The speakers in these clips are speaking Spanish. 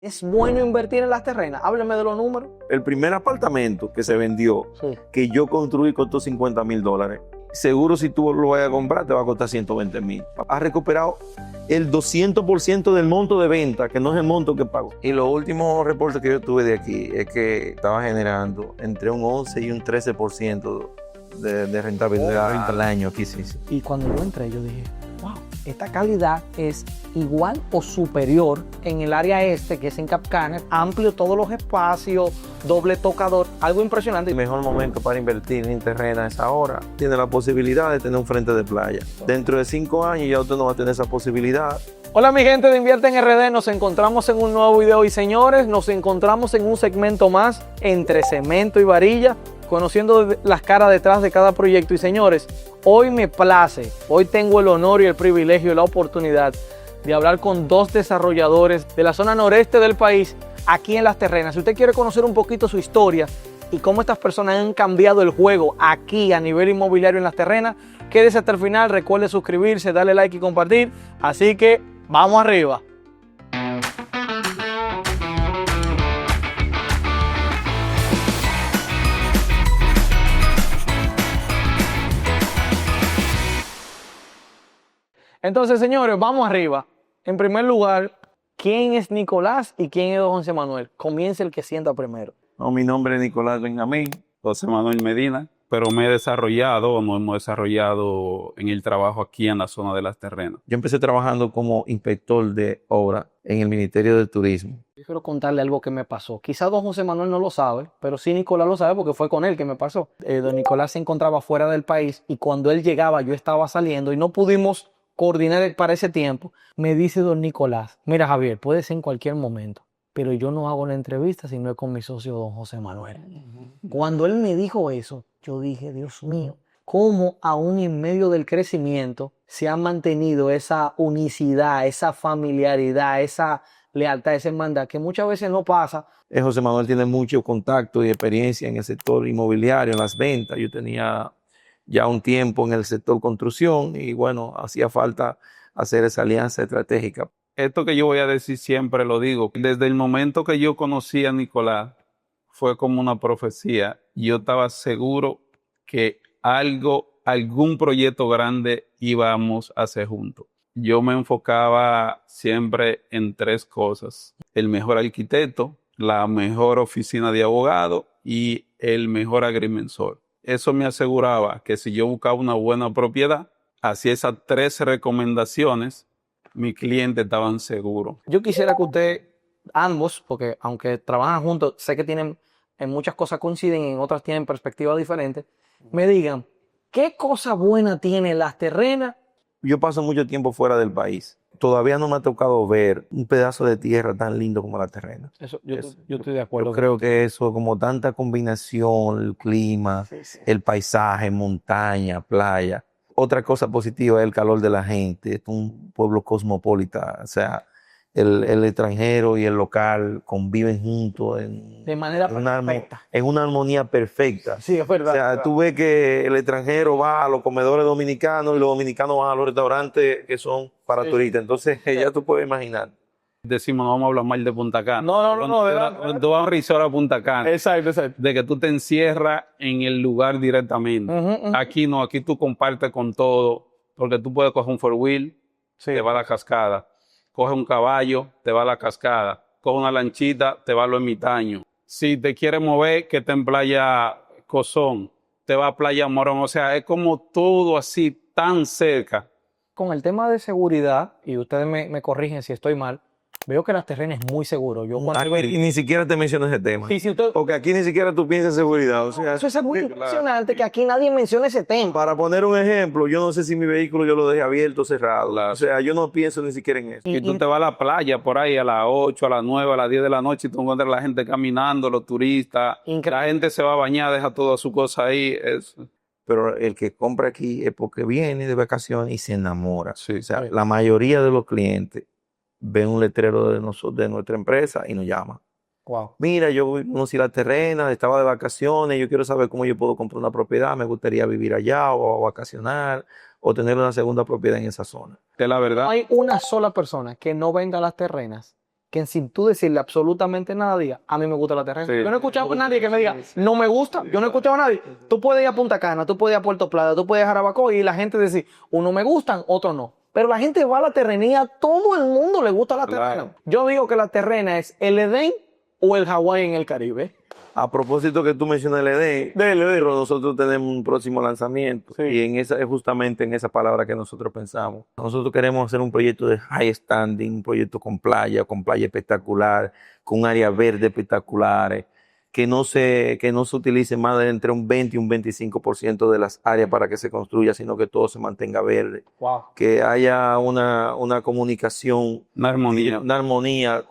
¿Es bueno invertir en las terrenas? Hábleme de los números. El primer apartamento que se vendió, Sí. que yo construí, costó $50,000. Seguro si tú lo vayas a comprar te va a costar 120,000. Has recuperado el 200% del monto de venta, que no es el monto que pagó. Y los últimos reportes que yo tuve de aquí es que estaba generando entre un 11 y un 13% de rentabilidad al año aquí, sí. Y cuando yo entré, yo dije, wow, esta calidad es igual o superior en el área este, que es en Cap Cana, amplio todos los espacios, doble tocador, algo impresionante. El mejor momento para invertir en terreno es ahora. Tiene la posibilidad de tener un frente de playa. Dentro de 5 años ya usted no va a tener esa posibilidad. Hola mi gente de Invierte en RD, nos encontramos en un nuevo video y señores, nos encontramos en un segmento más entre cemento y varilla, conociendo las caras detrás de cada proyecto. Y señores, hoy me place, hoy tengo el honor y el privilegio y la oportunidad de hablar con dos desarrolladores de la zona noreste del país, aquí en Las Terrenas. Si usted quiere conocer un poquito su historia y cómo estas personas han cambiado el juego aquí a nivel inmobiliario en Las Terrenas, quédese hasta el final, recuerde suscribirse, darle like y compartir. Así que vamos arriba. Entonces, señores, vamos arriba. En primer lugar, ¿quién es Nicolás y quién es don José Manuel? Comience el que sienta primero. No, mi nombre es Nicolás Benjamín. José Manuel Medina, pero me he desarrollado, o nos hemos desarrollado en el trabajo aquí en la zona de Las Terrenas. Yo empecé trabajando como inspector de obra en el Ministerio de Turismo. Yo quiero contarle algo que me pasó. Quizás don José Manuel no lo sabe, pero sí Nicolás lo sabe porque fue con él que me pasó. Don Nicolás se encontraba fuera del país y cuando él llegaba yo estaba saliendo y no pudimos coordinar para ese tiempo. Me dice don Nicolás, mira Javier, puede ser en cualquier momento, pero yo no hago la entrevista si no es con mi socio don José Manuel. Cuando él me dijo eso, yo dije, Dios mío, cómo aún en medio del crecimiento se ha mantenido esa unicidad, esa familiaridad, esa lealtad, esa hermandad, que muchas veces no pasa. José Manuel tiene mucho contacto y experiencia en el sector inmobiliario, en las ventas. Yo tenía ya un tiempo en el sector construcción y bueno, hacía falta hacer esa alianza estratégica. Esto que yo voy a decir siempre lo digo. Desde el momento que yo conocí a Nicolás, fue como una profecía. Yo estaba seguro que algún proyecto grande íbamos a hacer juntos. Yo me enfocaba siempre en 3 cosas: el mejor arquitecto, la mejor oficina de abogado y el mejor agrimensor. Eso me aseguraba que si yo buscaba una buena propiedad, hacía esas 3 recomendaciones, mis clientes estaban seguros. Yo quisiera que usted, ambos, porque aunque trabajan juntos, sé que tienen, en muchas cosas coinciden y en otras tienen perspectivas diferentes, me digan, ¿qué cosa buena tiene Las Terrenas? Yo paso mucho tiempo fuera del país. Todavía no me ha tocado ver un pedazo de tierra tan lindo como Las Terrenas. Yo estoy de acuerdo. Yo creo que eso, como tanta combinación, el clima, Sí. el paisaje, montaña, playa. Otra cosa positiva es el calor de la gente. Es un pueblo cosmopolita. O sea, el extranjero y el local conviven juntos De manera perfecta. en una armonía perfecta. Sí, es verdad. O sea, tú ves que el extranjero va a los comedores dominicanos y los dominicanos van a los restaurantes que son para turistas. Entonces, ya tú puedes imaginar. Decimos, no vamos a hablar mal de Punta Cana. No, Tú vas a un resort a Punta Cana. Exacto. De que tú te encierras en el lugar directamente. Aquí no, aquí tú compartes con todo, porque tú puedes coger un four wheel, te va a la cascada. Coge un caballo, te va a la cascada. Coge una lanchita, te va a los ermitaños. Si te quieres mover, que esté en Playa Cozón, te va a Playa Morón. O sea, es como todo así, tan cerca. Con el tema de seguridad, y ustedes me corrigen si estoy mal, veo que Las Terrenas es muy seguro. Yo cuando Y ni siquiera te menciono ese tema. Sí, usted... Porque aquí ni siquiera tú piensas en seguridad. O sea, eso es muy impresionante que aquí nadie mencione ese tema. para poner un ejemplo, yo no sé si mi vehículo yo lo dejé abierto o cerrado. Claro. O sea, yo no pienso ni siquiera en eso. Y tú te vas a la playa por ahí a las 8, a las 9, a las 10 de la noche y tú encuentras a la gente caminando, los turistas. La gente se va a bañar, deja toda su cosa ahí. Pero el que compra aquí es porque viene de vacaciones y se enamora. Sí. O sea, la mayoría de los clientes ven un letrero de nuestra empresa y nos llaman. Wow. Mira, yo conocí Las Terrenas, estaba de vacaciones, yo quiero saber cómo yo puedo comprar una propiedad, me gustaría vivir allá o vacacionar o tener una segunda propiedad en esa zona. De la verdad. No hay una sola persona que no venga a Las Terrenas que sin tú decirle absolutamente nada, diga, a mí me gusta la terrena. Sí. Yo no he escuchado a nadie que me diga, no me gusta. Yo no he escuchado a nadie. Tú puedes ir a Punta Cana, tú puedes ir a Puerto Plata, tú puedes ir a Jarabacoa y la gente dice, uno me gustan, otro no. Pero la gente va a la terrenía, todo el mundo le gusta la Claro. terrena. Yo digo que la terrena es el Edén o el Hawái en el Caribe. A propósito que tú mencionas el ED, pero nosotros tenemos un próximo lanzamiento Sí. y es justamente en esa palabra que nosotros pensamos. Nosotros queremos hacer un proyecto de high standing, un proyecto con playa espectacular, con áreas verdes espectaculares, que no se utilice más de entre un 20 y un 25% de las áreas para que se construya, sino que todo se mantenga verde, Wow. que haya una comunicación, Una armonía. una armonía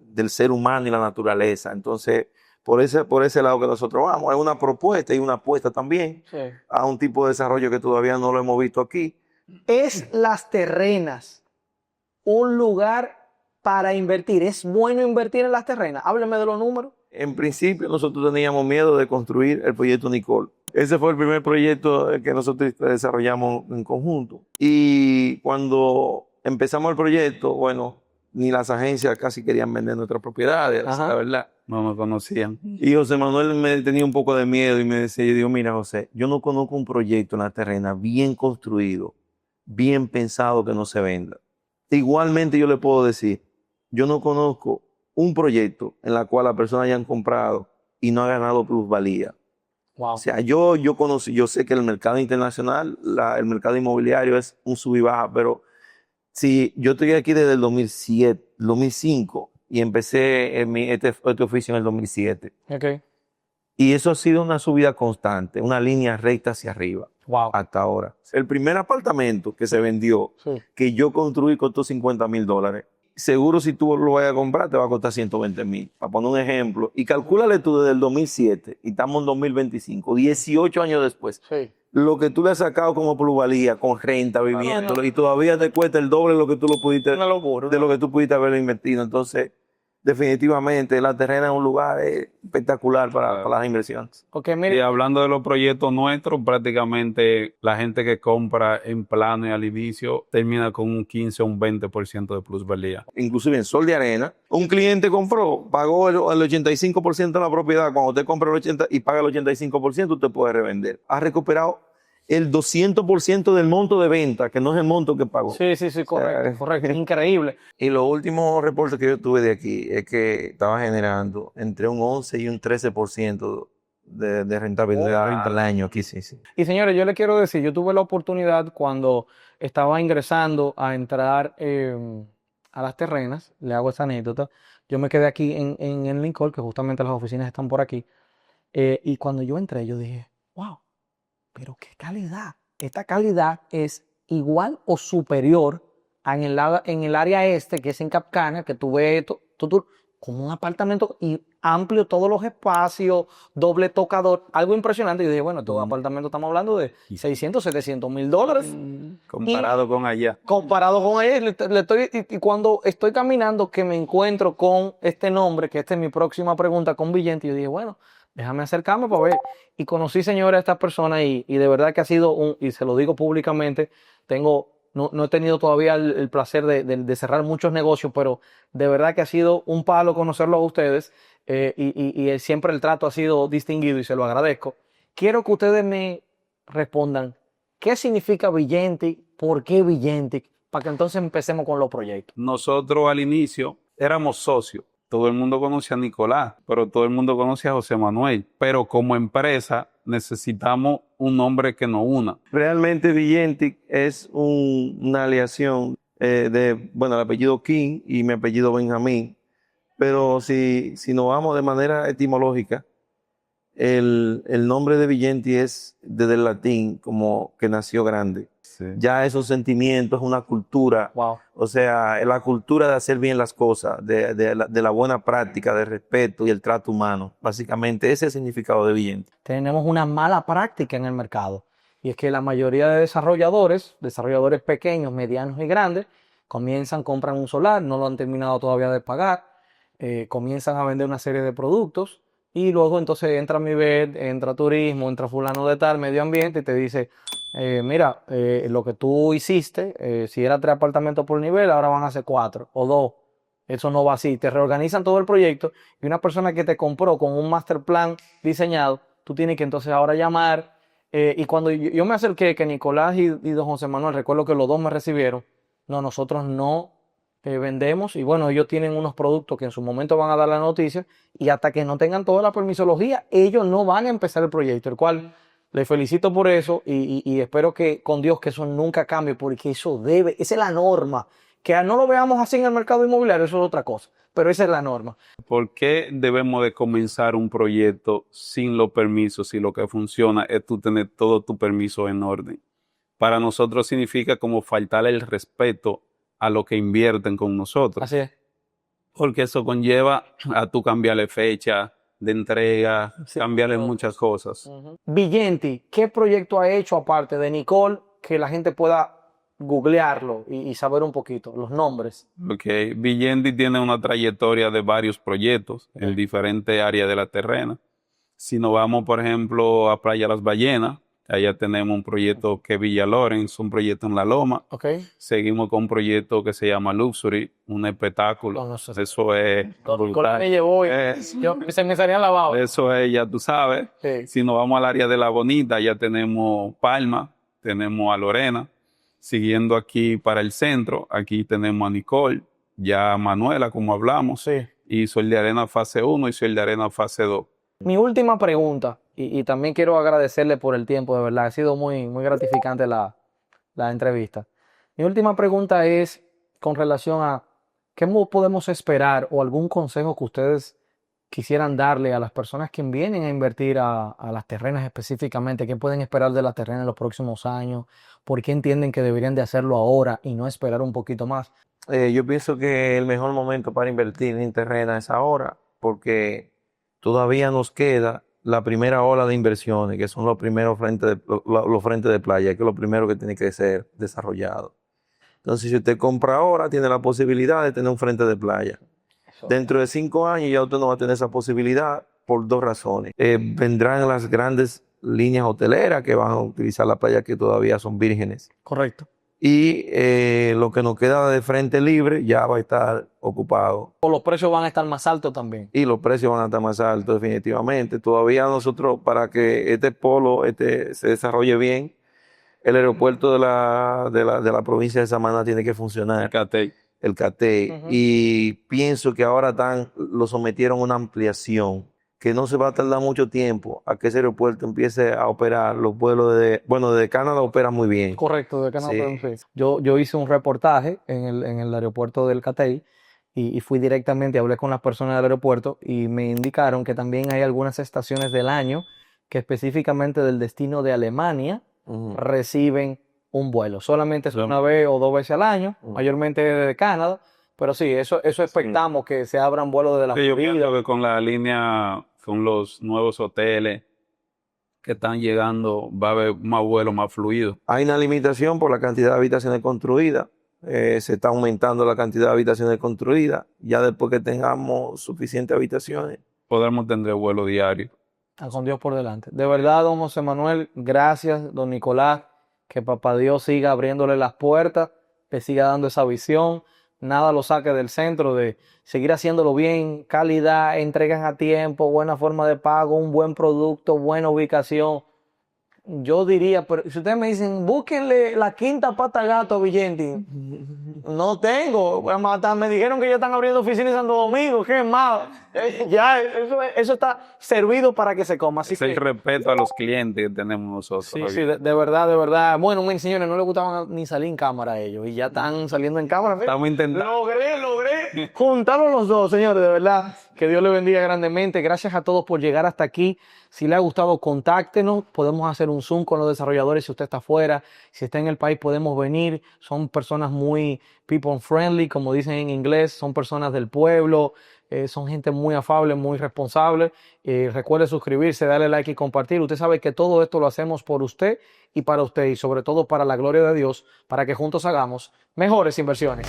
del ser humano y la naturaleza. Entonces, por ese lado que nosotros vamos, hay una propuesta y una apuesta también Sí. a un tipo de desarrollo que todavía no lo hemos visto aquí. ¿Es las terrenas un lugar para invertir? ¿Es bueno invertir en las terrenas? Hábleme de los números. En principio nosotros teníamos miedo de construir el proyecto Nicole. Ese fue el primer proyecto que nosotros desarrollamos en conjunto. Y cuando empezamos el proyecto, bueno, ni las agencias casi querían vender nuestras propiedades, Ajá. la verdad. No me conocían. Y José Manuel me tenía un poco de miedo y me decía, yo digo, mira José, yo no conozco un proyecto en la terrena bien construido, bien pensado que no se venda. Igualmente yo le puedo decir, yo no conozco un proyecto en la cual la persona hayan comprado y no ha ganado plusvalía. Wow. O sea, yo sé que el mercado internacional, el mercado inmobiliario es un sub y baja, pero si yo estoy aquí desde el 2005 y empecé este oficio en el 2007. Okay. Y eso ha sido una subida constante, una línea recta hacia arriba Wow. hasta ahora. El primer apartamento que se vendió, Sí. que yo construí, costó $50,000. Seguro si tú lo vas a comprar te va a costar 120,000. Para poner un ejemplo. Y calcúlale tú desde el 2007 y estamos en 2025, 18 años después. Sí. Lo que tú le has sacado como plusvalía, con renta, viviendo, y todavía te cuesta el doble de lo que tú lo pudiste, Una locura. de lo que tú pudiste haber invertido. Entonces, definitivamente, la terrena es un lugar espectacular para las inversiones. Ok, Y mire. hablando de los proyectos nuestros, prácticamente la gente que compra en plano y al inicio termina con un 15 o un 20% de plusvalía. Inclusive en Sol de Arena, un cliente compró, pagó el 85% de la propiedad. Cuando usted compra el 80% y paga el 85%, usted puede revender. Ha recuperado el 200% del monto de venta, que no es el monto que pagó. Sí, correcto, correcto. Increíble. Y los últimos reportes que yo tuve de aquí es que estaba generando entre un 11 y un 13% de rentabilidad al año aquí, sí. Y señores, yo le quiero decir, yo tuve la oportunidad cuando estaba ingresando a entrar a las terrenas, le hago esa anécdota, yo me quedé aquí en Lincoln, que justamente las oficinas están por aquí, y cuando yo entré, yo dije, wow, pero qué calidad. Esta calidad es igual o superior en el área este, que es en Cap Cana, que tú ves como un apartamento y amplio todos los espacios, doble tocador, algo impresionante. Yo dije, bueno, estos apartamentos estamos hablando de 600, 700 mil dólares. Comparado con allá. Comparado con él, y cuando estoy caminando que me encuentro con este nombre, que esta es mi próxima pregunta con Villente, yo dije, bueno, déjame acercarme para ver. Y conocí, señora, a esta persona y de verdad que ha sido y se lo digo públicamente, no he tenido todavía el placer de cerrar muchos negocios, pero de verdad que ha sido un palo conocerlo a ustedes y siempre el trato ha sido distinguido y se lo agradezco. Quiero que ustedes me respondan, ¿qué significa Villente? ¿Por qué Villente? Para que entonces empecemos con los proyectos. Nosotros al inicio éramos socios. Todo el mundo conoce a Nicolás, pero todo el mundo conoce a José Manuel. Pero como empresa necesitamos un nombre que nos una. Realmente Villentic es una aleación el apellido King y mi apellido Benjamín. Pero si nos vamos de manera etimológica, el nombre de Villenti es desde el latín como que nació grande. Sí. Ya esos sentimientos, una cultura, Wow. o sea, la cultura de hacer bien las cosas, de la buena práctica, de respeto y el trato humano. Básicamente ese es el significado de Villenti. Tenemos una mala práctica en el mercado y es que la mayoría de desarrolladores pequeños, medianos y grandes, compran un solar, no lo han terminado todavía de pagar, comienzan a vender una serie de productos y luego entonces entra Mibet, entra turismo, entra fulano de tal, medio ambiente y te dice, mira, lo que tú hiciste, si era 3 apartamentos por nivel, ahora van a ser 4 o 2. Eso no va así. Te reorganizan todo el proyecto y una persona que te compró con un master plan diseñado, tú tienes que entonces ahora llamar. Y cuando yo me acerqué, que Nicolás y don José Manuel, recuerdo que los dos me recibieron. No, nosotros no vendemos. Y bueno, ellos tienen unos productos que en su momento van a dar la noticia. Y hasta que no tengan toda la permisología, ellos no van a empezar el proyecto. El cual les felicito por eso y espero que con Dios que eso nunca cambie, porque eso esa es la norma. Que no lo veamos así en el mercado inmobiliario, eso es otra cosa, pero esa es la norma. ¿Por qué debemos de comenzar un proyecto sin los permisos si lo que funciona es tú tener todo tu permiso en orden? Para nosotros significa como faltarle el respeto a lo que invierten con nosotros. Así es. Porque eso conlleva a tú cambiarle fecha de entrega, Sí. cambiarle muchas cosas. Vigenti, ¿qué proyecto ha hecho aparte de Nicole que la gente pueda googlearlo y saber un poquito los nombres? Okay. Vigendi tiene una trayectoria de varios proyectos en diferentes áreas de la terrena. Si nos vamos, por ejemplo, a Playa Las Ballenas, allá tenemos un proyecto que es Villa Lawrence, un proyecto en La Loma. Okay. Seguimos con un proyecto que se llama Luxury, un espectáculo. No sé. Eso es Nicolás me llevó y se me salían lavado. Eso es, ya tú sabes. Sí. Si nos vamos al área de La Bonita, ya tenemos Palma, tenemos a Lorena. Siguiendo aquí para el centro, aquí tenemos a Nicole, ya a Manuela, como hablamos, Sí. y Sol de Arena fase 1 y Sol de Arena fase 2. Mi última pregunta, y también quiero agradecerle por el tiempo, de verdad, ha sido muy, muy gratificante la entrevista. Mi última pregunta es con relación a qué podemos esperar o algún consejo que ustedes quisieran darle a las personas que vienen a invertir a las terrenas específicamente, qué pueden esperar de las terrenas en los próximos años, por qué entienden que deberían de hacerlo ahora y no esperar un poquito más. Yo pienso que el mejor momento para invertir en terrena es ahora, porque todavía nos queda la primera ola de inversiones, que son los primeros los frentes de playa, que es lo primero que tiene que ser desarrollado. Entonces, si usted compra ahora, tiene la posibilidad de tener un frente de playa. Dentro de 5 años ya usted no va a tener esa posibilidad por 2 razones. Vendrán las grandes líneas hoteleras que van a utilizar la playa que todavía son vírgenes. Correcto. Y lo que nos queda de frente libre ya va a estar ocupado. O los precios van a estar más altos también. Y los precios van a estar más altos definitivamente. Todavía nosotros, para que este polo se desarrolle bien, el aeropuerto de la provincia de Samaná tiene que funcionar. Catey. El CATEI, y pienso que ahora lo sometieron a una ampliación, que no se va a tardar mucho tiempo a que ese aeropuerto empiece a operar los vuelos desde Canadá opera muy bien. Correcto, de Canadá. Sí. Yo hice un reportaje en el aeropuerto del Catey y fui directamente, hablé con las personas del aeropuerto y me indicaron que también hay algunas estaciones del año que específicamente del destino de Alemania reciben un vuelo. Solamente es una vez o 2 veces al año, mayormente de Canadá, pero sí, eso expectamos que se abran vuelos de la Yo Florida. pienso que con la línea, con los nuevos hoteles que están llegando, va a haber más vuelos más fluidos. Hay una limitación por la cantidad de habitaciones construidas. Se está aumentando la cantidad de habitaciones construidas. Ya después que tengamos suficientes habitaciones, Podremos tener vuelo diario. Con Dios por delante. De verdad, don José Manuel, gracias, don Nicolás, que papá Dios siga abriéndole las puertas, le siga dando esa visión, nada lo saque del centro, de seguir haciéndolo bien, calidad, entregas a tiempo, buena forma de pago, un buen producto, buena ubicación. Yo diría, pero si ustedes me dicen, búsquenle la quinta pata al gato a Vigenti, no tengo. Me dijeron que ya están abriendo oficinas en Santo Domingo, ¿qué más? Ya, eso está servido para que se coma. Así Es el que, respeto a los clientes que tenemos nosotros. sí, de verdad, de verdad. Bueno, miren, señores, no les gustaban ni salir en cámara a ellos y ya están saliendo en cámara. Estamos intentando. Logré juntarlos los dos, señores, de verdad. Que Dios les bendiga grandemente. Gracias a todos por llegar hasta aquí. Si les ha gustado, contáctenos. Podemos hacer un Zoom con los desarrolladores si usted está afuera. Si está en el país, podemos venir. Son personas muy people friendly, como dicen en inglés. Son personas del pueblo. Son gente muy afable, muy responsable. Recuerde suscribirse, darle like y compartir. Usted sabe que todo esto lo hacemos por usted y para usted. Y sobre todo para la gloria de Dios, para que juntos hagamos mejores inversiones.